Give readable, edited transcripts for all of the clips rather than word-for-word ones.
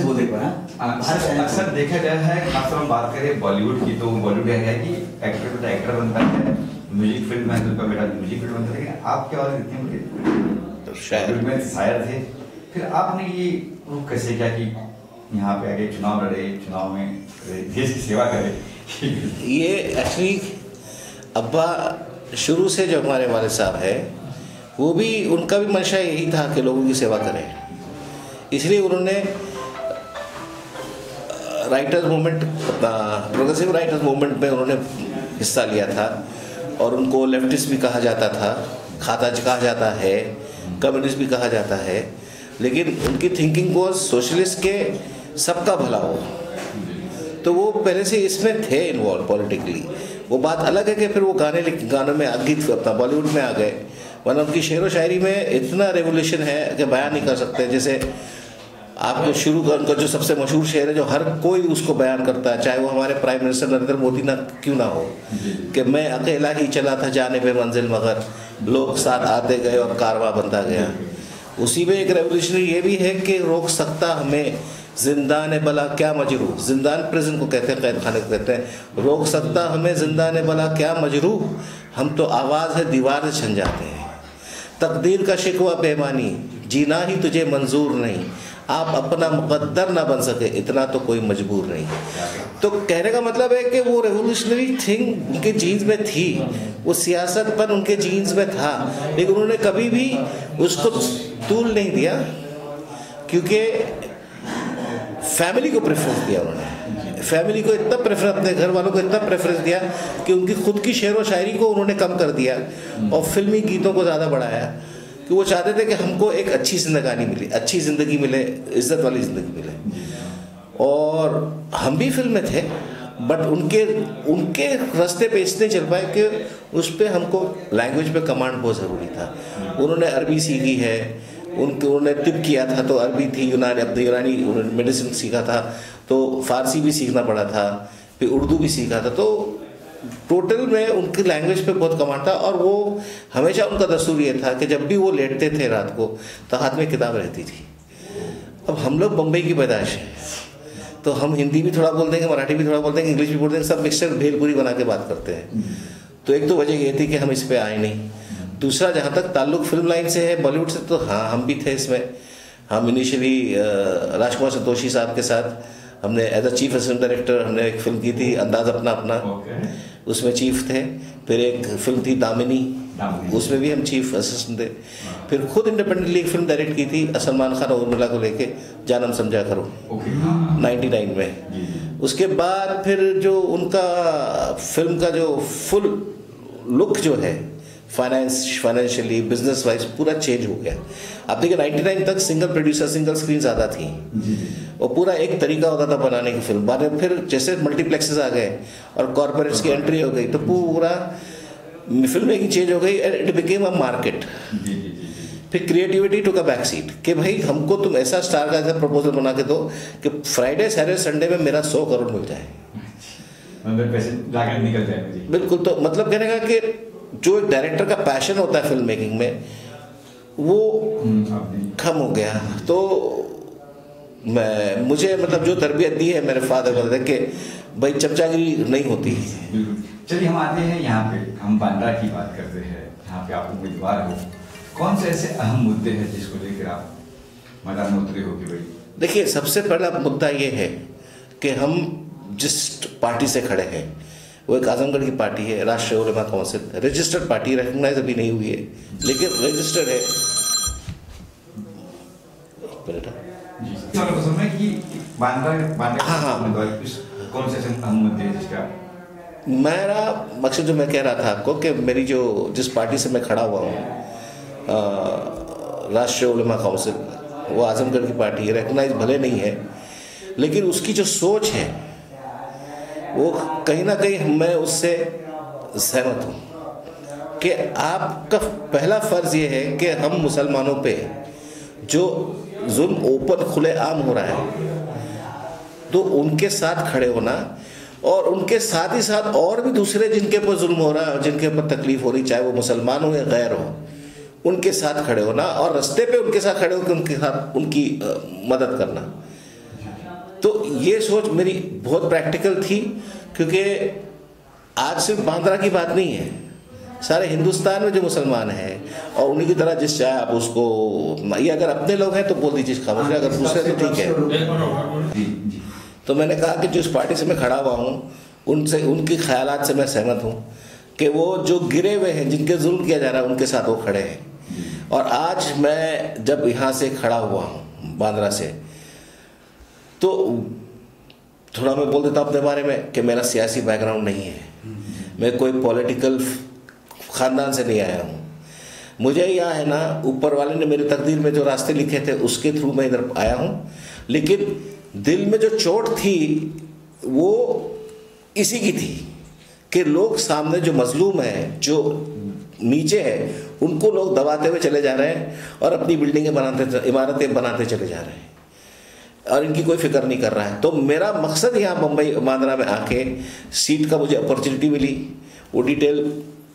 बोलते अक्सर देखा गया है, खासतौर हम बात करें बॉलीवुड की, तो बॉलीवुड क्या है कि एक्टर बेटा एक्टर बनता है, म्यूजिक फील्ड में तो बेटा म्यूजिक फील्ड बनता है। लेकिन आपके और इतने बड़े शायर में शायर थे, फिर आपने ये प्रूव कैसे किया कि यहाँ पे आगे चुनाव लड़े, चुनाव में देश की सेवा करे? ये एक्चुअली अब्बा शुरू से जो हमारे वाले साहब है, वो भी उनका भी मंशा यही था कि लोगों की सेवा करें। इसलिए उन्होंने writers movement, progressive writers movement में उन्होंने हिस्सा लिया था और उनको लेफ्टिस्ट भी कहा जाता था, खाताज कहा जाता है, कम्युनिस्ट भी कहा जाता है। लेकिन उनकी थिंकिंग को सोशलिस्ट के सबका भला हो, तो वो पहले से इसमें थे इन्वॉल्व पॉलिटिकली। वो बात अलग है कि फिर वो गानों में गीत अपना बॉलीवुड में आ गए, वरना उनकी शेर व शायरी में इतना रेवोल्यूशन है कि बयान नहीं कर सकते। जैसे आपको शुरू का उनका जो सबसे मशहूर शेर है, जो हर कोई उसको बयान करता है, चाहे वो हमारे प्राइम मिनिस्टर नरेंद्र मोदी ना क्यों ना हो, कि मैं अकेला ही चला था जाने पे मंजिल, मगर लोग साथ आते गए और कारवां बनता गया। उसी में एक रेवोल्यूशनरी ये भी है कि रोक सकता हमें जिंदान बला क्या मजरू, जिंदान प्रिजन को कहते हैं, कैद खाने को कहते हैं। रोक सकता हमें जिंदान बला क्या मजरू, हम तो आवाज़ है दीवार से छन जाते हैं। तकदीर का शिकवा बेमानी, जीना ही तुझे मंजूर नहीं, आप अपना मुकद्दर ना बन सके, इतना तो कोई मजबूर नहीं। तो कहने का मतलब है कि वो रेवोल्यूशनरी थिंग उनके जीन्स में थी, वो सियासत पर उनके जीन्स में था, लेकिन उन्होंने कभी भी उसको तूल नहीं दिया, क्योंकि फैमिली को प्रेफरेंस दिया उन्होंने। फैमिली को इतना प्रेफरेंस, अपने घर वालों को इतना प्रेफरेंस दिया कि उनकी खुद की शेर व शायरी को उन्होंने कम कर दिया और फिल्मी गीतों को ज़्यादा बढ़ाया, कि वो चाहते थे कि हमको एक अच्छी जिंदगानी मिले, अच्छी ज़िंदगी मिले, इज्जत वाली ज़िंदगी मिले। और हम भी फिल्म में थे, बट उनके रास्ते पे इसलिए चल पाए कि उस पर हमको लैंग्वेज पे कमांड बहुत ज़रूरी था। उन्होंने अरबी सीखी है, उन्होंने तिब किया था तो अरबी थी, यूनानी उन्होंने मेडिसिन सीखा था तो फ़ारसी भी सीखना पड़ा था, फिर उर्दू भी सीखा था। तो टोटल में उनकी लैंग्वेज पे बहुत कमांड था। और वो हमेशा उनका दस्तूर ये था कि जब भी वो लेटते थे रात को तो हाथ में किताब रहती थी। अब हम लोग बम्बई की पैदाइश है, तो हम हिंदी भी थोड़ा बोल देंगे, मराठी भी थोड़ा बोल देंगे, इंग्लिश भी बोल देंगे, सब मिक्सचर भेलपुरी बना के बात करते हैं। तो एक तो वजह ये थी कि हम इस पर आए नहीं। दूसरा, जहाँ तक ताल्लुक फिल्म लाइन से है, बॉलीवुड से, तो हाँ हम भी थे इसमें। हम इनिशियली राजकुमार संतोषी साहब के साथ हमने as a chief assistant director हमने एक फिल्म की थी, अंदाज अपना अपना, उसमें चीफ थे। फिर एक फिल्म थी दामिनी, उसमें भी हम चीफ असिस्टेंट थे। फिर खुद इंडिपेंडेंटली एक फिल्म डायरेक्ट की थी सलमान खान और उर्मिला को लेके, जानम समझा करो, 99 में। उसके बाद फिर जो उनका फिल्म का जो फुल लुक जो है, फाइनेंशियली बिजनेस वाइज पूरा चेंज हो गया। आप देखिए 99 तक सिंगल प्रोड्यूसर, सिंगल स्क्रीन ज़्यादा थी और पूरा एक तरीका होता था बनाने की फिल्म। बाद में फिर जैसे मल्टीप्लेक्सेस आ गए और कॉर्पोरेट्स की एंट्री हो गई, तो पूरा फिल्म मेकिंग चेंज हो गई। It became a market. फिर creativity took a back seat कि भाई हमको तुम ऐसा स्टार का ऐसा प्रपोजल बना के दो कि फ्राइडे सैटरडे संडे में मेरा 100 करोड़ मिल जाए, पैसे निकल जाए। बिल्कुल। तो मतलब कहने का कि जो एक डायरेक्टर का पैशन होता है फिल्म मेकिंग में, वो कम हो गया। तो मुझे मतलब जो तरबियत दी है मेरे फादर मदर के, भाई चमचागिरी नहीं होती। चलिए हम आते हैं यहाँ पे, हम बांद्रा की बात करते हैं। यहाँ पे आप उम्मीदवार हो, कौन से ऐसे अहम मुद्दे हैं जिसको लेकर आप मैदान में उतरे हो कि भाई? देखिए, सबसे पहला मुद्दा ये है कि हम जिस पार्टी से खड़े हैं वो एक आजमगढ़ की पार्टी है, राष्ट्रीय उलेमा काउंसिल, रजिस्टर्ड पार्टी, रिकॉग्नाइज अभी नहीं हुई है लेकिन रजिस्टर्ड है। कौन से अहम मुद्दे हैं जिसका? मेरा मकसद जो मैं कह रहा था आपको कि मेरी जो जिस पार्टी से मैं खड़ा हुआ हूँ, राष्ट्रीय उलेमा काउंसिल, वो आजमगढ़ की पार्टी है, रिकॉग्नाइज भले नहीं है, लेकिन उसकी जो सोच है वो कहीं ना कहीं मैं उससे सहमत हूँ कि आपका पहला फ़र्ज़ ये है कि हम मुसलमानों पे जो जुल्म ओपन खुले आम हो रहा है, तो उनके साथ खड़े होना, और उनके साथ ही साथ और भी दूसरे जिनके ऊपर जुल्म हो रहा है, जिनके ऊपर तकलीफ़ हो रही, चाहे वो मुसलमान हो या गैर हो, उनके साथ खड़े होना और रास्ते पे उनके साथ खड़े होकर उनके साथ उनकी मदद करना। तो ये सोच मेरी बहुत प्रैक्टिकल थी, क्योंकि आज सिर्फ बांद्रा की बात नहीं है, सारे हिंदुस्तान में जो मुसलमान हैं और उन्हीं की तरह जिस चाहे आप उसको, ये अगर अपने लोग हैं तो बोल दीजिए खामोश, अगर दूसरे तो ठीक है। तो मैंने कहा कि जो इस पार्टी से मैं खड़ा हुआ हूँ उनसे, उनकी ख्यालात से मैं सहमत हूँ कि वो जो गिरे हुए हैं, जिनके जुल्म किया जा रहा है, उनके साथ वो खड़े हैं। और आज मैं जब यहाँ से खड़ा हुआ हूँ बांद्रा से, तो थोड़ा मैं बोल देता हूँ अपने बारे में कि मेरा सियासी बैकग्राउंड नहीं है, मैं कोई पॉलिटिकल ख़ानदान से नहीं आया हूँ। मुझे यहाँ है ना, ऊपर वाले ने मेरी तकदीर में जो रास्ते लिखे थे उसके थ्रू मैं इधर आया हूँ, लेकिन दिल में जो चोट थी वो इसी की थी कि लोग सामने जो मजलूम है, जो नीचे है, उनको लोग दबाते हुए चले जा रहे हैं और अपनी बिल्डिंगें बनाते, इमारतें बनाते चले जा रहे हैं और इनकी कोई फिक्र नहीं कर रहा है। तो मेरा मकसद यहाँ मुंबई बांद्रा में आके, सीट का मुझे अपॉर्चुनिटी मिली, वो डिटेल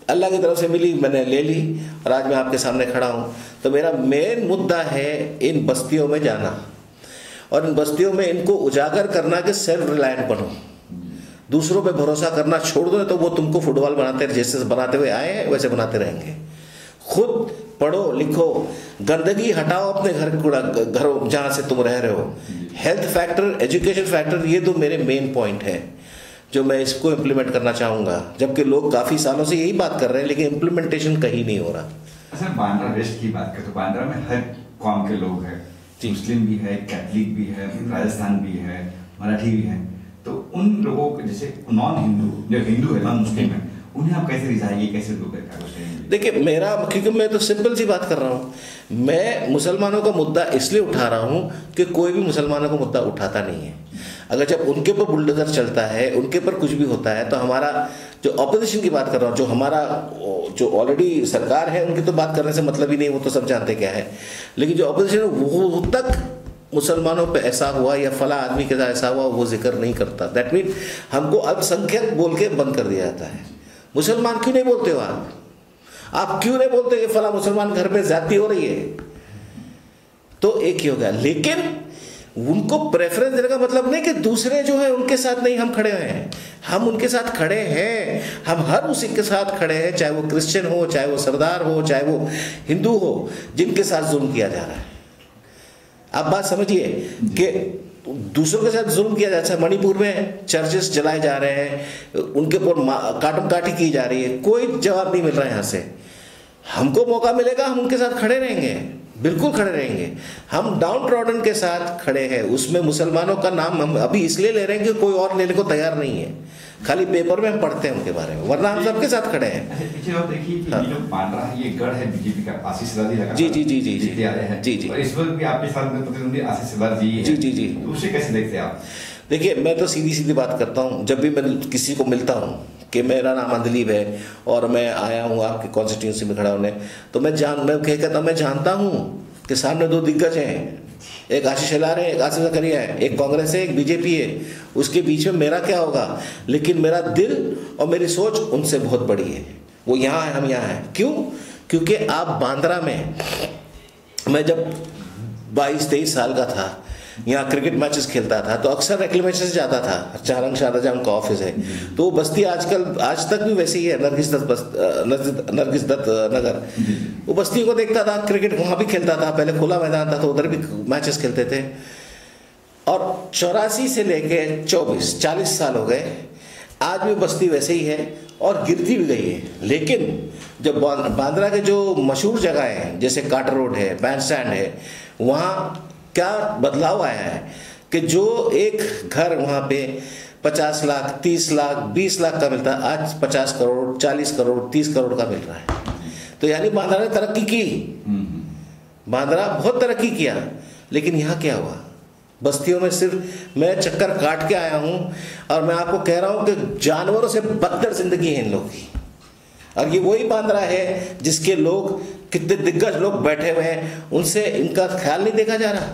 अल्लाह की तरफ से मिली, मैंने ले ली और आज मैं आपके सामने खड़ा हूँ। तो मेरा मेन मुद्दा है इन बस्तियों में जाना और इन बस्तियों में इनको उजागर करना कि सेल्फ रिलायंट बनो, दूसरों पे भरोसा करना छोड़ दो, तो वो तुमको फुटबॉल बनाते जैसे बनाते हुए आए हैं वैसे बनाते रहेंगे। खुद पढ़ो लिखो, गंदगी हटाओ अपने घरों जहाँ से तुम रह रहे हो। हेल्थ फैक्टर, एजुकेशन फैक्टर, ये तो मेरे मेन पॉइंट है जो मैं इसको इम्प्लीमेंट करना चाहूँगा, जबकि लोग काफ़ी सालों से यही बात कर रहे हैं लेकिन इम्प्लीमेंटेशन कहीं नहीं हो रहा। सर बांद्रा वेस्ट की बात करें तो बांद्रा में हर कौम के लोग हैं, मुस्लिम भी है, कैथलिक भी है, राजस्थान भी है, मराठी भी है। तो उन लोगों को, जैसे नॉन हिंदू, जो हिंदू है, नॉन मुस्लिम है, उन्हें आप कैसे रिझाएंगे, कैसे लोग देखिए मेरा, क्योंकि मैं तो सिंपल सी बात कर रहा हूँ, मैं मुसलमानों का मुद्दा इसलिए उठा रहा हूँ कि कोई भी मुसलमानों का मुद्दा उठाता नहीं है। अगर जब उनके ऊपर बुलडोजर चलता है, उनके ऊपर कुछ भी होता है, तो हमारा जो ऑपोजिशन की बात कर रहा हूँ, जो हमारा जो ऑलरेडी सरकार है, उनकी तो बात करने से मतलब ही नहीं, वो तो सब जानते क्या है, लेकिन जो ऑपोजिशन है वो तक मुसलमानों पे ऐसा हुआ या फला आदमी के साथ ऐसा हुआ वो जिक्र नहीं करता। दैट मीन हमको अल्पसंख्यक बोल के बंद कर दिया जाता है। मुसलमान क्यों नहीं बोलते हो आप क्यों नहीं बोलते कि फला मुसलमान घर में ज्यादती हो रही है? तो एक ही हो गया। लेकिन उनको प्रेफरेंस देने का मतलब नहीं कि दूसरे जो है उनके साथ नहीं हम खड़े हैं, हम उनके साथ खड़े हैं, हम हर उसी के साथ खड़े हैं, चाहे वो क्रिश्चियन हो, चाहे वो सरदार हो, चाहे वो हिंदू हो, जिनके साथ जुल्म किया जा रहा है। आप बात समझिए कि दूसरों के साथ जुल्म किया जाता है। मणिपुर में चर्चेस जलाए जा रहे हैं, उनके ऊपर काटम काटी की जा रही है, कोई जवाब नहीं मिल रहा है यहाँ से। हमको मौका मिलेगा हम उनके साथ खड़े रहेंगे, बिल्कुल खड़े रहेंगे। हम डाउन ट्रॉडन के साथ खड़े हैं, उसमें मुसलमानों का नाम हम अभी इसलिए ले रहे हैं कि कोई और लेने को तैयार नहीं है, खाली पेपर में हम पढ़ते हैं उनके बारे में, वरना हम सबके साथ खड़े हैं। पीछे आप देखिए कि ये जो बांद्रा है, ये गढ़ है बीजेपी का, आशीष सिलारी लगा जी जी जी जी जीते आ रहे हैं जी जी, और इस वक्त भी आपके साथ में प्रतिद्वंदी आशीष सिलारी जी जी जी जी, तो उसे कैसे देखते हैं आप? देखिए मैं तो सीधी सीधी बात करता हूँ, जब भी मैं किसी को मिलता हूँ कि मेरा नाम अंदलीब है और मैं आया हूँ आपकी कॉन्स्टिट्यूंसी में खड़ा होने, तो मैं कहता मैं जानता हूँ कि सामने दो दिग्गज हैं, एक आशीष शेलार है, एक आसिफ ज़करिया है, एक कांग्रेस है, एक बीजेपी है, उसके बीच में मेरा क्या होगा? लेकिन मेरा दिल और मेरी सोच उनसे बहुत बड़ी है। वो यहाँ है, हम यहाँ हैं। क्यों? क्योंकि आप बांद्रा में, मैं जब 22-23 साल का था, यहाँ क्रिकेट मैचेस खेलता था, तो अक्सर रेक्लेमेशन से जाता था, चारंग शाहजहाँ जहाँ उनका ऑफिस है, तो वो बस्ती आजकल आज तक भी वैसी ही है, नरगिस दत्त नगर। वो बस्ती को देखता था, क्रिकेट वहाँ भी खेलता था, पहले खुला मैदान था तो उधर भी मैचेस खेलते थे। और 84 से लेके 40 साल हो गए, आज भी बस्ती वैसे ही है और गिरती भी गई है। लेकिन जब बांद्रा के जो मशहूर जगह हैं, जैसे कार्टर रोड है, बैंड स्टैंड है, वहाँ क्या बदलाव आया है कि जो एक घर वहाँ पे 50 लाख, 30 लाख, 20 लाख का मिलता है, आज 50 करोड़, 40 करोड़, 30 करोड़ का मिल रहा है। तो यानी बांद्रा ने तरक्की की, बांद्रा बहुत तरक्की किया। लेकिन यहाँ क्या हुआ? बस्तियों में सिर्फ मैं चक्कर काट के आया हूँ और मैं आपको कह रहा हूँ कि जानवरों से बदतर जिंदगी है इन लोगों की। और ये वही बांद्रा है जिसके लोग, कितने दिग्गज लोग बैठे हुए हैं, उनसे इनका ख्याल नहीं देखा जा रहा।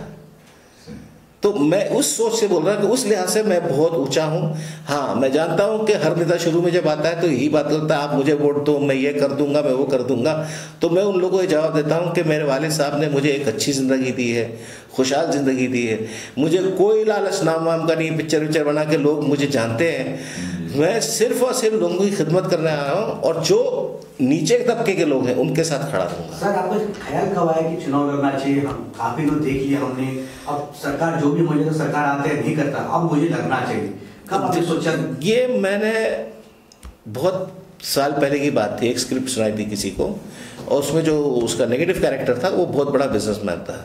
तो मैं उस सोच से बोल रहा हूँ कि उस लिहाज से मैं बहुत ऊंचा हूँ। हाँ, मैं जानता हूँ कि हर नेता शुरू में जब आता है तो यही बात करता है, आप मुझे वोट दो, मैं ये कर दूंगा, मैं वो कर दूंगा। तो मैं उन लोगों को ये जवाब देता हूँ कि मेरे वालिद साहब ने मुझे एक अच्छी ज़िंदगी दी है, खुशहाल ज़िंदगी दी है। मुझे कोई लालच नाम वाम का नहीं, पिक्चर बना के लोग मुझे जानते हैं। मैं सिर्फ और सिर्फ लोगों की खिदमत करने आया हूँ, और जो नीचे तबके के लोग हैं उनके साथ खड़ा रहूँगा। सर, आपका ख्याल कब आया कि चुनाव लड़ना चाहिए? हम काफी लोग देख लिया हमने, अब सरकार जो भी मुझे सरकार आते हैं नहीं करता, अब मुझे लड़ना चाहिए। कब आपने सोचा? ये मैंने बहुत साल पहले की बात थी, एक स्क्रिप्ट सुनाई थी किसी को, और उसमें जो उसका नेगेटिव कैरेक्टर था वो बहुत बड़ा बिजनेसमैन था।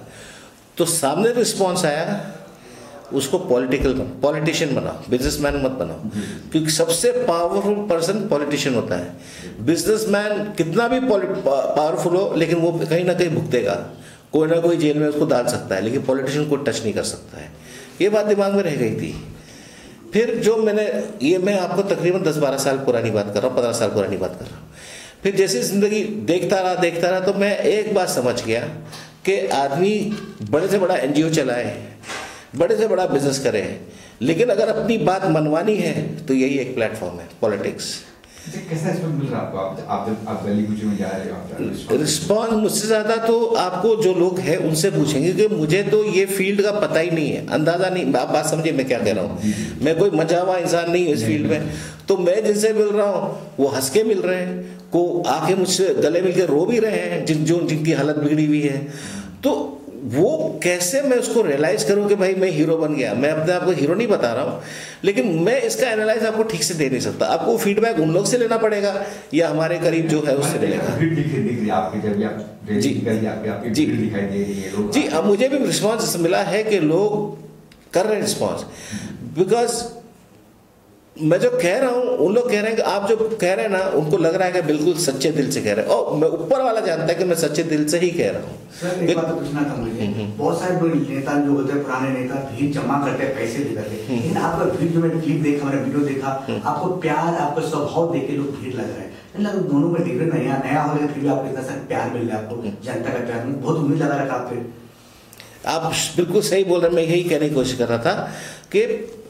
तो सामने रिस्पॉन्स आया, उसको पॉलिटिशियन बनाओ, बिजनेसमैन मत बनाओ, क्योंकि सबसे पावरफुल पर्सन पॉलिटिशियन होता है। बिजनेसमैन कितना भी पावरफुल हो, लेकिन वो कहीं ना कहीं भुगतेगा, कोई ना कोई जेल में उसको डाल सकता है, लेकिन पॉलिटिशियन को टच नहीं कर सकता है। ये बात दिमाग में रह गई थी। फिर जो मैं आपको तकरीबन 10-12 साल पुरानी बात कर रहा हूँ, 15 साल पुरानी बात कर रहा हूँ। फिर जैसे ज़िंदगी देखता रहा तो मैं एक बात समझ गया कि आदमी बड़े से बड़ा NGO चलाए, बड़े से बड़ा बिजनेस करे, लेकिन अगर अपनी बात मनवानी है तो यही एक प्लेटफॉर्म है, पॉलिटिक्स। कैसा रिस्पॉन्स मिल रहा है आपको? आप गली कूचे में जा रहे हो, रिस्पॉन्स मुझसे ज़्यादा तो आपको जो लोग हैं उनसे पूछेंगे, कि मुझे तो ये फील्ड का पता ही नहीं है, अंदाज़ा नहीं। आप बात समझिए मैं क्या कह रहा हूँ। मैं कोई मजा हुआ इंसान नहीं हूँ इस फील्ड में। तो मैं जिनसे मिल रहा हूँ वो हंस के मिल रहे हैं, को आके मुझसे गले मिल के रो भी रहे हैं, जिनकी हालत बिगड़ी हुई है। तो वो कैसे मैं उसको रियलाइज़ करूं कि भाई मैं हीरो बन गया? मैं अपने आप को हीरो नहीं बता रहा हूं, लेकिन मैं इसका एनालाइज आपको ठीक से दे नहीं सकता। आपको फीडबैक उन लोग से लेना पड़ेगा या हमारे करीब जो है उससे लेगा। जी, अब मुझे भी रिस्पॉन्स मिला है कि लोग कर रहे हैं रिस्पॉन्स, बिकॉज मैं जो कह रहा हूँ उन लोग कह रहे हैं कि आप जो कह रहे हैं ना, उनको लग रहा है कि बिल्कुल सच्चे दिल से कह रहे हैं, और मैं ऊपर वाला जानता है कि मैं सच्चे दिल से ही कह रहा हूँ। सर, एक बात तो पूछना था मुझे। बहुत सारे नेता जो होते हैं, पुराने नेता, भीड़ जमा करते हैं, पैसे दे करके, लेकिन आपका भीड़ जो मैंने क्लिप देखा, मैंने वीडियो देखा, आपको प्यार, आपका स्वभाव देख के लोग भीड़ लग रहा है। दोनों में डिफरेंट नया हो, लेकिन फिर भी आपको इतना सारा प्यार मिल रहा है, आपको जनता का प्यार, बहुत उम्मीद लगा रखा आप पे। आप बिल्कुल सही बोल रहे हैं। मैं यही कहने की कोशिश कर रहा था कि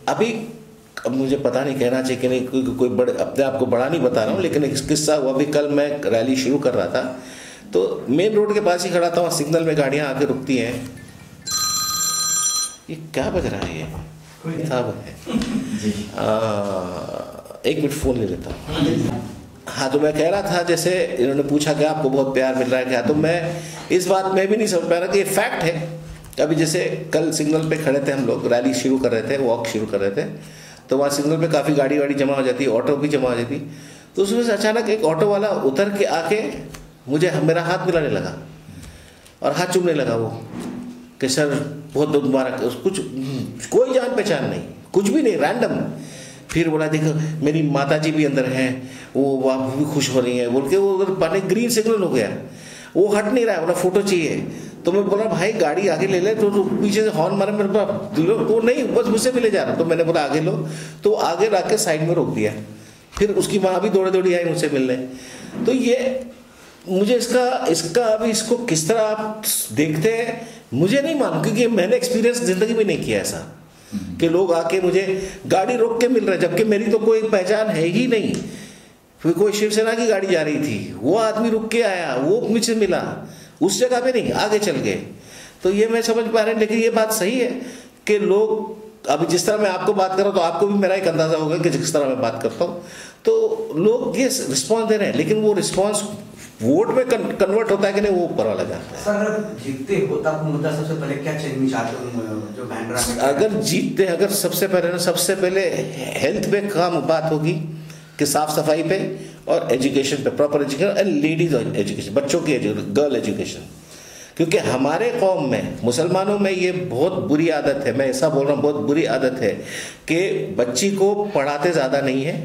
अभी, अब मुझे पता नहीं कहना चाहिए कि नहीं, कोई बड़े अपने आप को बड़ा नहीं बता रहा हूँ, लेकिन एक किस्सा हुआ। अभी कल मैं रैली शुरू कर रहा था, तो मेन रोड के पास ही खड़ा था, वहाँ सिग्नल में गाड़ियाँ आके रुकती हैं। ये क्या बज रहा है? ये साहब है, एक मिनट फ़ोन ले लेता हूँ। हाँ, तो मैं कह रहा था, जैसे इन्होंने पूछा कि आपको बहुत प्यार मिल रहा है क्या, तो मैं इस बात में भी नहीं समझ पा रहा कि ये फैक्ट है। अभी जैसे कल सिग्नल पे खड़े थे हम लोग, रैली शुरू कर रहे थे, वॉक शुरू कर रहे थे, तो वहाँ सिग्नल पे काफ़ी गाड़ी जमा हो जाती है, ऑटो भी जमा हो जाती। तो उसमें से अचानक एक ऑटो वाला उतर के आके मेरा हाथ मिलाने लगा और हाथ चूमने लगा वो, कि सर बहुत बहुत मुबारक। कुछ कोई जान पहचान नहीं, कुछ भी नहीं, रैंडम। फिर बोला देखो मेरी माताजी भी अंदर हैं, वो भी खुश हो रही हैं बोल के, वो उधर पानी ग्रीन सिग्नल हो गया, वो हट नहीं रहा है, बोला फ़ोटो चाहिए। तो मैं बोला भाई गाड़ी आगे ले ले, तो पीछे से हॉर्न मारे मेरे पास, तो नहीं बस मुझसे मिले जा रहा। तो मैंने बोला आगे लो, तो आगे रख के साइड में रोक दिया। फिर उसकी माँ भी दौड़ी आई मुझसे मिलने। तो ये मुझे इसका अभी इसको किस तरह आप देखते हैं मुझे नहीं मालूम, क्योंकि मैंने एक्सपीरियंस ज़िंदगी में नहीं किया ऐसा कि लोग आके मुझे गाड़ी रोक के मिल रहे, जबकि मेरी तो कोई पहचान है ही नहीं। फिर कोई शिवसेना की गाड़ी जा रही थी, वो आदमी रुक के आया, वो मुझसे मिला, उस जगह पे नहीं, आगे चल गए। तो ये मैं समझ पा रहा हूँ, लेकिन ये बात सही है कि लोग, अभी जिस तरह मैं आपको बात कर रहा हूँ, तो आपको भी मेरा एक अंदाज़ा होगा कि जिस तरह मैं बात करता हूँ, तो लोग ये रिस्पॉन्स दे रहे हैं, लेकिन वो रिस्पॉन्स वोट में कन्वर्ट होता है कि नहीं, वो ऊपर वाला जानता है। सर, अगर जीतते हो तब मुद्दा सबसे पहले क्या चेंज चाहते हो? जो बैंड्रा अगर जीतते, अगर सबसे पहले हेल्थ पे काम बात होगी, कि साफ सफाई पे और एजुकेशन पे, proper education and ladies education, बच्चों की गर्ल एजुकेशन। क्योंकि हमारे कौम में, मुसलमानों में ये बहुत बुरी आदत है, मैं ऐसा बोल रहा हूँ, बहुत बुरी आदत है कि बच्ची को पढ़ाते ज़्यादा नहीं है।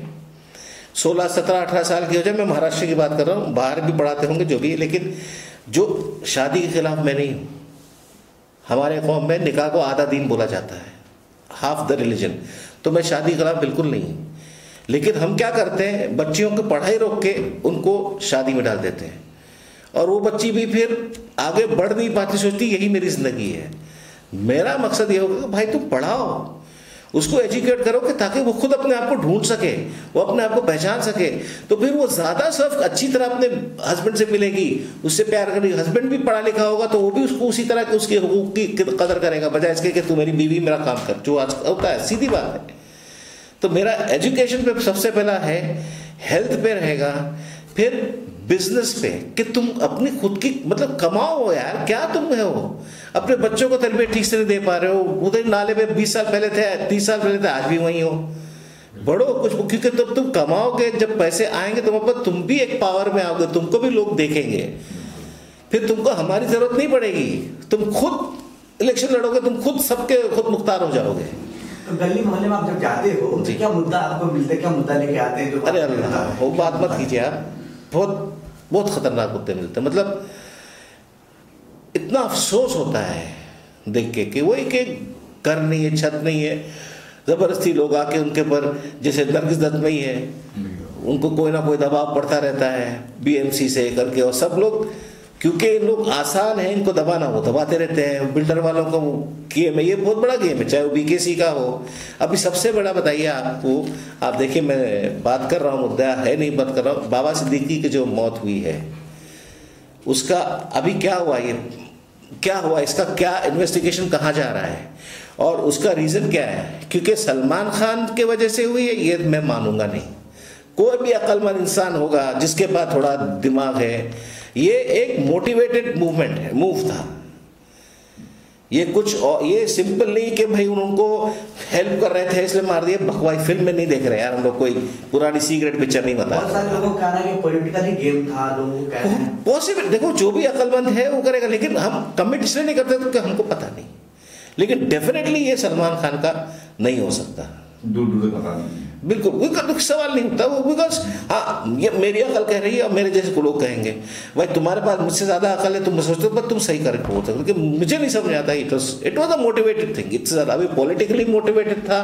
16, 17, 18 साल की हो जाए, मैं महाराष्ट्र की बात कर रहा हूँ, बाहर भी पढ़ाते होंगे जो भी है, लेकिन जो शादी के खिलाफ मैं नहीं हूँ। हमारे कौम में निकाह को आधा दीन बोला जाता है, हाफ द रिलीजन। तो मैं शादी के खिलाफ बिल्कुल नहीं हूँ, लेकिन हम क्या करते हैं, बच्चियों की पढ़ाई रोक के उनको शादी में डाल देते हैं, और वो बच्ची भी फिर आगे बढ़ नहीं पाती, सोचती यही मेरी ज़िंदगी है। मेरा मकसद ये होगा कि भाई तुम पढ़ाओ, उसको एजुकेट करो कि ताकि वो खुद अपने आप को ढूंढ सके, वो अपने आप को पहचान सके, तो फिर वो ज़्यादा सर्फ अच्छी तरह अपने हस्बैंड से मिलेगी, उससे प्यार करेगी। हस्बैंड भी पढ़ा लिखा होगा तो वो भी उसको उसी तरह के उसके हुकूक की कदर करेगा, बजाय इसके कि तू मेरी बीवी मेरा काम कर, जो आज होता है, सीधी बात है। तो मेरा एजुकेशन पे सबसे पहला है, हेल्थ पे रहेगा, फिर बिजनेस पे कि तुम अपनी खुद की मतलब कमाओ यार, क्या तुम हो, अपने बच्चों को तरबियत ठीक से नहीं दे पा रहे हो, उधर नाले पे 20 साल पहले थे, 30 साल पहले थे, आज भी वहीं हो, बढ़ो कुछ, क्योंकि तब तुम कमाओगे, जब पैसे आएंगे तुम भी एक पावर में आओगे, तुमको भी लोग देखेंगे, फिर तुमको हमारी जरूरत नहीं पड़ेगी, तुम खुद इलेक्शन लड़ोगे, तुम खुद सबके खुद मुख्तार हो जाओगे। तो गली मोहल्ले में आप जब जाते हो तो क्या मुद्दा आपको मिलता है, क्या मुद्दा लेके आते हैं? जो अरे अल्लाह, वो बात मत कीजिए आप, बहुत बहुत खतरनाक मुद्दे मिलते हैं। मतलब इतना अफसोस होता है देख के कि वही कि घर नहीं है, छत नहीं है, ज़बरदस्ती लोग आके उनके पर, जैसे नरगिस दत्त में ही है, उनको कोई ना कोई दबाव पड़ता रहता है बीएमसी से करके, और सब लोग, क्योंकि इन लोग आसान है इनको दबाना, वो दबाते रहते हैं। बिल्डर वालों को गेम है, ये बहुत बड़ा गेम है, चाहे वो बीकेसी का हो। अभी सबसे बड़ा बताइए आपको, आप देखिए मैं बात कर रहा हूँ, मुद्दा है नहीं बात कर रहा हूँ, बाबा सिद्दीकी की जो मौत हुई है उसका अभी क्या हुआ, ये क्या हुआ, इसका क्या इन्वेस्टिगेशन कहाँ जा रहा है, और उसका रीज़न क्या है? क्योंकि सलमान खान के वजह से हुई है, ये मैं मानूंगा नहीं। कोई भी अक्लमंद इंसान होगा जिसके पास थोड़ा दिमाग है, ये एक मोटिवेटेड मूवमेंट है, मूव था ये, कुछ और ये सिंपल नहीं कि भाई उनको हेल्प कर रहे थे इसलिए मार दिए। बकवास फिल्म में नहीं देख रहे यार हम लोग, कोई पुरानी सीक्रेट पिक्चर नहीं बता। बहुत सारे लोगों का कहना है कि पॉलिटिकली गेम था, लोगों का कहना है। पॉसिबल, देखो जो भी अक्लमंद है वो करेगा, लेकिन हम कमिट इसलिए नहीं करते क्योंकि हमको पता नहीं, लेकिन डेफिनेटली ये सलमान खान का नहीं हो सकता, दूर पता नहीं, बिल्कुल कोई सवाल नहीं उठता वो, बिकॉज हाँ ये मेरी अकल कह रही है और मेरे जैसे को लोग कहेंगे भाई तुम्हारे पास मुझसे ज़्यादा अकल है, तुम सोचते हो पर तुम सही करके बोलते हो, क्योंकि मुझे नहीं समझ आता। It was a motivated thing, it's ज़्यादा अभी पॉलिटिकली मोटिवेटेड था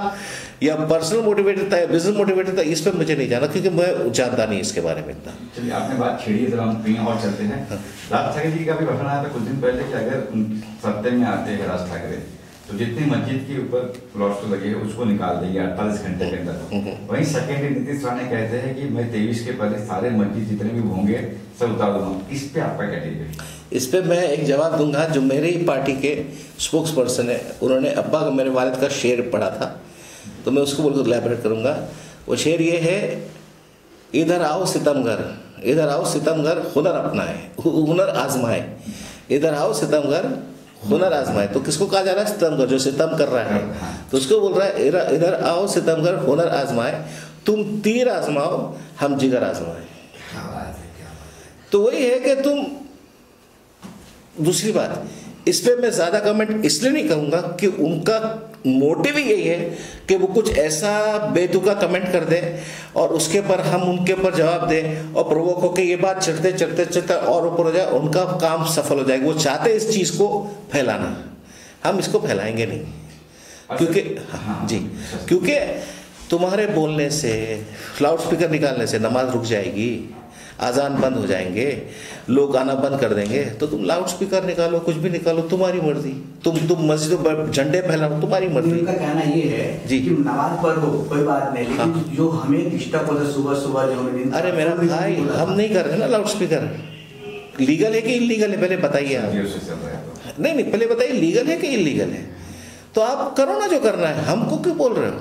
या पर्सनल मोटिवेटेड था या बिजनेस मोटिवेटेड था, इस पर मुझे नहीं जाना क्योंकि मैं जानता नहीं इसके बारे में इतना। चलिए आपने बात छेड़ी है, जरा हम कहीं और चलते हैं। राज ठाकरे जी का भी बयान आया था कुछ दिन पहले कि अगर सत्ते में आते हैं राज ठाकरे तो जितनी मस्जिद के ऊपर प्लॉट्स लगे हैं उसको निकाल देंगे 48 घंटे के अंदर। वहीं सेकेंडरी नीतीश राणे कहते हैं कि मैं 23 के पहले सारे मस्जिद जितने भी होंगे सब उतार दूंगा। इस पे आपका क्या टेक है? इस पे मैं एक जवाब दूंगा, जो मेरे ही पार्टी के स्पोक्स पर्सन है, उन्होंने अब्बा का मेरे वालिद का शेर पढ़ा था तो मैं उसको बोलकर इलैबोरेट करूंगा। वो शेर ये है, इधर आओ सितमगर, इधर आओ सितमगर, हुनर अपनाए, हुनर आजमाए, इधर आओ सितमगर हुनर आजमाए। तो किसको कहा जा रहा है? सितमगर, जो सितम कर रहा है, तो उसको बोल रहा है इधर आओ सितमगर हुनर आजमाए, तुम तीर आजमाओ हम जिगर आजमाए। तो वही है कि तुम, दूसरी बात इस पर मैं ज़्यादा कमेंट इसलिए नहीं करूँगा कि उनका मोटिव ही यही है कि वो कुछ ऐसा बेतुका कमेंट कर दे और उसके पर हम उनके ऊपर जवाब दें और प्रोवोक होकर ये बात चढ़ते चढ़ते चढ़ते और ऊपर हो जाए, उनका काम सफल हो जाएगा। वो चाहते इस चीज़ को फैलाना, हम इसको फैलाएंगे नहीं क्योंकि हाँ जी, क्योंकि तुम्हारे बोलने से, लाउड स्पीकर निकालने से नमाज रुक जाएगी, आज़ान बंद हो जाएंगे, लोग आना बंद कर देंगे। तो तुम लाउड स्पीकर निकालो, कुछ भी निकालो, तुम्हारी मर्जी, तुम मस्जिदों पर झंडे फैलाओ, तुम्हारी मर्जी। उनका कहना ये है जी कि नमाज पढ़ो कोई बात नहीं, लेकिन हाँ। जो हमें डिस्टर्ब होता है सुबह सुबह जो हमें, अरे मेरा भाई हम नहीं कर रहे ना लाउड स्पीकर, लीगल है कि इलीगल है पहले बताइए आप। नहीं नहीं पहले बताइए लीगल है कि इलीगल है, तो आप करो ना जो करना है, हमको क्यों बोल रहे हो?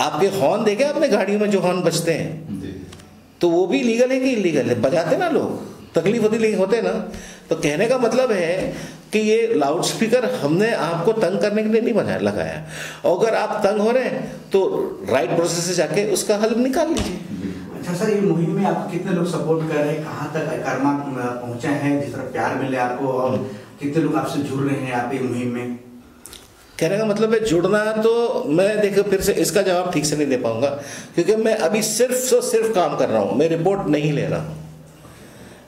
आपके हॉर्न देखे आपने गाड़ियों में जो हॉर्न बजते हैं, तो वो भी लीगल है कि इलीगल है? बजाते ना लोग, तकलीफ होते ना। तो कहने का मतलब है कि ये लाउड स्पीकर हमने आपको तंग करने के लिए नहीं लगाया, और अगर आप तंग हो रहे हैं तो राइट प्रोसेस से जाके उसका हल निकाल लीजिए। अच्छा सर, ये मुहिम में आपको कितने लोग सपोर्ट कर रहे हैं, कहाँ तक कर्मा पहुंचे हैं, जिस तरह प्यार मिले आपको, और कितने लोग आपसे जुड़ रहे हैं आप ये मुहिम में? कहने का मतलब है जुड़ना, तो मैं देखो फिर से इसका जवाब ठीक से नहीं दे पाऊंगा क्योंकि मैं अभी सिर्फ काम कर रहा हूँ, मैं रिपोर्ट नहीं ले रहा हूँ।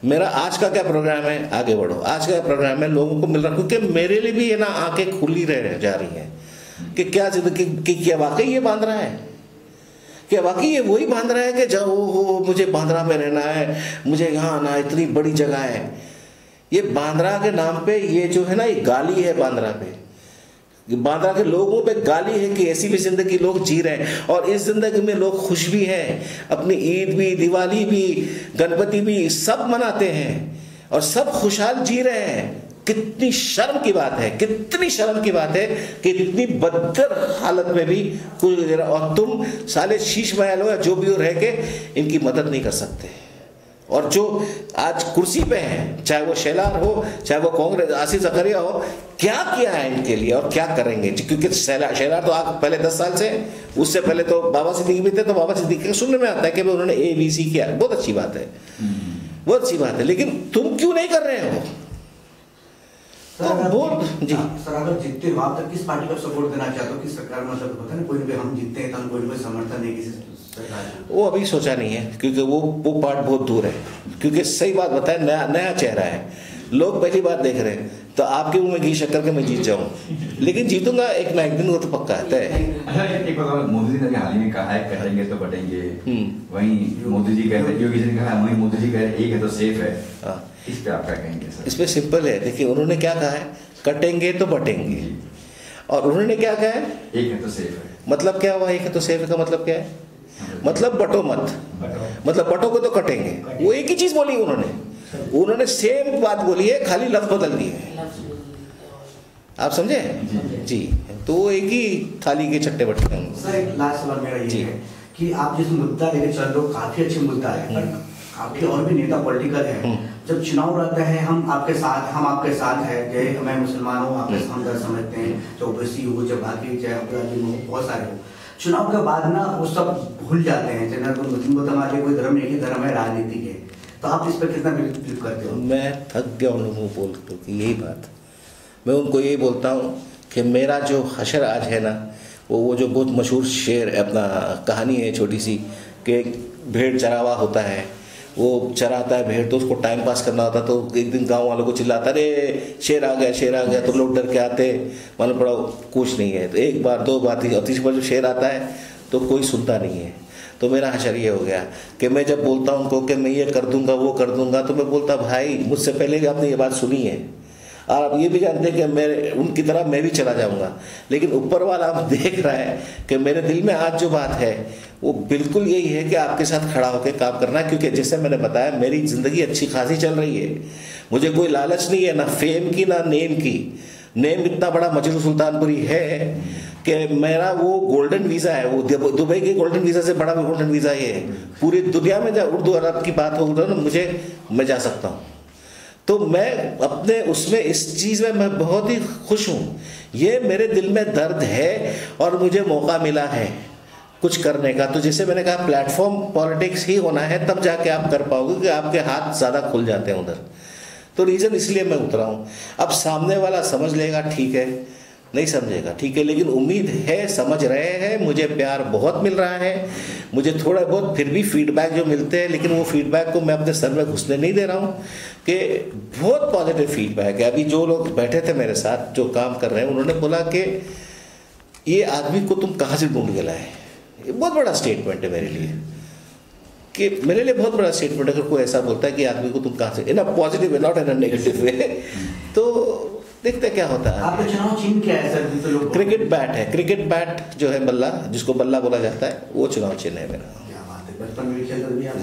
मेरा आज का क्या प्रोग्राम है, आगे बढ़ो, आज का प्रोग्राम है, लोगों को मिल रहा, क्योंकि मेरे लिए भी ये ना आंखें खुली रह जा रही हैं कि क्या जिंदगी, क्या वाकई ये बांध रहा है, क्या वाकई ये वही बांध रहा है कि जाओ मुझे बांद्रा में रहना है, मुझे यहाँ आना, इतनी बड़ी जगह है, ये बांद्रा के नाम पे ये जो है ना, ये गाली है बांद्रा पे, बांद्रा के लोगों पे गाली है कि ऐसी भी जिंदगी लोग जी रहे हैं, और इस जिंदगी में लोग खुश भी हैं, अपनी ईद भी, दिवाली भी, गणपति भी सब मनाते हैं और सब खुशहाल जी रहे हैं। कितनी शर्म की बात है, कितनी शर्म की बात है कि इतनी बदतर हालत में भी कोई, और तुम साले शीश महल हो या जो भी हो रह के इनकी मदद नहीं कर सकते। और जो आज कुर्सी पे हैं, चाहे वो शेलार हो, चाहे वो कांग्रेस आसिफ जकरिया हो, क्या किया है इनके लिए और क्या करेंगे? क्योंकि शेलार तो पहले 10 साल से, उससे पहले तो बाबा सिद्दीकी भी थे, तो बाबा सिद्दीकी सुनने में आता है कि उन्होंने ABC किया, बहुत अच्छी बात है, बहुत अच्छी बात है, लेकिन तुम क्यों नहीं कर रहे हो? जी सर, अगर जीतते हो आप, तक किस पार्टी को सपोर्ट देना चाहते हो? किस सरकार, मतलब होता है ना, कोई भी हम जीतते हैं तो हम कोई समर्थन नहीं किसी सरकार। वो अभी सोचा नहीं है, क्योंकि वो पार्ट बहुत दूर है, क्योंकि सही बात बताए, नया चेहरा है, लोग पहली बार देख रहे हैं, तो आपके मुंह में घी शक्कर के मैं जीत जाऊं, लेकिन जीतूंगा एक ना एक दिन, वो तो पक्का है। एक बात, मोदी जी ने हाल ही में कहा है कटेंगे तो बटेंगे, वहीं मोदी जी कहते हैं, योगी जी ने कहा, वहीं मोदी जी कह रहे एक है तो सेफ है। इस पे आप क्या कहेंगे सर? इस पे सिंपल है, देखिए उन्होंने क्या कहा है, कटेंगे तो बटेंगे, और उन्होंने क्या कहा है, एक है तो सेफ है। मतलब क्या हुआ एक है तो सेफ का मतलब क्या है? मतलब बटो मत, मतलब बटो को तो कटेंगे, वो एक ही चीज बोली उन्होंने सेम बात बोली है, खाली लफ्ज बदल दिए, आप समझे जी। तो वो एक ही थाली के छट्टे बट्टे हैं। सर एक लास्ट सवाल मेरा ये है कि आप जिस मुद्दा लेके चल रहे हो काफी अच्छे मुद्दा है, पर आपके और भी नेता पॉलिटिकल है, जब चुनाव रहता है हम आपके साथ है, जय मैं मुसलमान हूँ, आपके हमदर्द समझते हैं, जो ओबीसी हो, जब बाकी चाहे बहुत सारे हो, चुनाव के बाद ना वो सब भूल जाते हैं, जनरल मुस्लिम को हमारे कोई धर्म नहीं, धर्म है राजनीति के, तो आप इस पर कितना बिलीव करते हो? मैं थक गया उन लोगों को बोलते कि यही बात, मैं उनको यही बोलता हूँ कि मेरा जो हशर आज है ना, वो जो बहुत मशहूर शेर अपना कहानी है छोटी सी, कि भेड़ चरावा होता है, वो चराता है भेड़, तो उसको टाइम पास करना होता, तो एक दिन गांव वालों को चिल्लाता, अरे शेर आ गया, तो लोग डर के आते, मालूम पड़ा कुछ नहीं है, तो एक बार दो बार तीसरी बार जब शेर आता है तो कोई सुनता नहीं है। तो मेरा हशर ये हो गया कि मैं जब बोलता हूँ उनको कि मैं ये कर दूंगा वो कर दूंगा, तो मैं बोलता भाई मुझसे पहले भी आपने ये बात सुनी है, और आप ये भी जानते हैं कि मैं उनकी तरह मैं भी चला जाऊंगा, लेकिन ऊपर वाला आप देख रहा है कि मेरे दिल में आज जो बात है वो बिल्कुल यही है कि आपके साथ खड़ा होकर काम करना है, क्योंकि जैसे मैंने बताया मेरी ज़िंदगी अच्छी खासी चल रही है, मुझे कोई लालच नहीं है, ना फेम की ना नेम की। नेम इतना बड़ा मजरू सुल्तानपुरी है कि मेरा वो गोल्डन वीज़ा है, वो दुबई के गोल्डन वीज़ा से बड़ा गोल्डन वीज़ा ये है, पूरी दुनिया में जब उर्दू अरब की बात हो ना मैं जा सकता हूँ। तो मैं अपने उसमें इस चीज़ में मैं बहुत ही खुश हूँ, ये मेरे दिल में दर्द है और मुझे मौका मिला है कुछ करने का। तो जैसे मैंने कहा प्लेटफॉर्म पॉलिटिक्स ही होना है, तब जाके आप कर पाओगे कि आपके हाथ ज़्यादा खुल जाते हैं उधर। तो रीज़न इसलिए मैं उतरा हूँ। अब सामने वाला समझ लेगा ठीक है, नहीं समझेगा ठीक है, लेकिन उम्मीद है समझ रहे हैं, मुझे प्यार बहुत मिल रहा है, मुझे थोड़ा बहुत फिर भी फीडबैक जो मिलते हैं, लेकिन वो फीडबैक को मैं अपने सर में घुसने नहीं दे रहा हूँ, कि बहुत पॉजिटिव फीडबैक है। अभी जो लोग बैठे थे मेरे साथ जो काम कर रहे हैं, उन्होंने बोला कि ये आदमी को तुम कहाँ से ढूंढ के लाए। ये बहुत बड़ा स्टेटमेंट है मेरे लिए, कि मेरे लिए बहुत बड़ा स्टेटमेंट अगर कोई ऐसा बोलता है कि आदमी को तुम कहाँ से, in a positive way not in a negative way. तो देखते क्या होता है। आपका चुनाव चिन्ह क्या है सर? तो लोग क्रिकेट बैट है, क्रिकेट बैट जो है बल्ला, जिसको बल्ला बोला जाता है, वो चुनाव चिन्ह है मेरा। क्या बात है, बचपन में खेलते भी आप।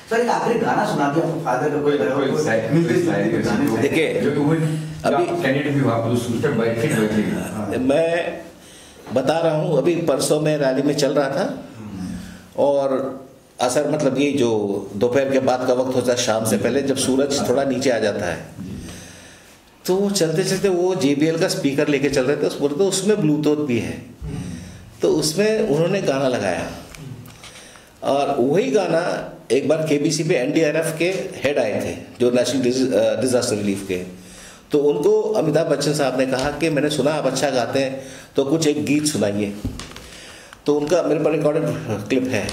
सर एक आखिरी गाना सुना दिया आपको, फादर का कोई देखिए अभी मैं बता रहा हूँ, अभी परसों में रैली में चल रहा था, और असर मतलब ये जो दोपहर के बाद का वक्त होता है, शाम से पहले जब सूरज थोड़ा नीचे आ जाता है, तो वो चलते चलते वो JBL का स्पीकर लेके चल रहे थे, तो उसमें ब्लूटूथ भी है, तो उसमें उन्होंने गाना लगाया, और वही गाना एक बार KBC पे NDRF के हेड आए थे जो नेशनल डिजास्टर रिलीफ के, तो उनको अमिताभ बच्चन साहब ने कहा कि मैंने सुना आप अच्छा गाते हैं, तो कुछ एक गीत सुनाइए। तो उनका मेरे पर रिकॉर्डेड क्लिप है,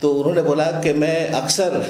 तो उन्होंने बोला कि मैं अक्सर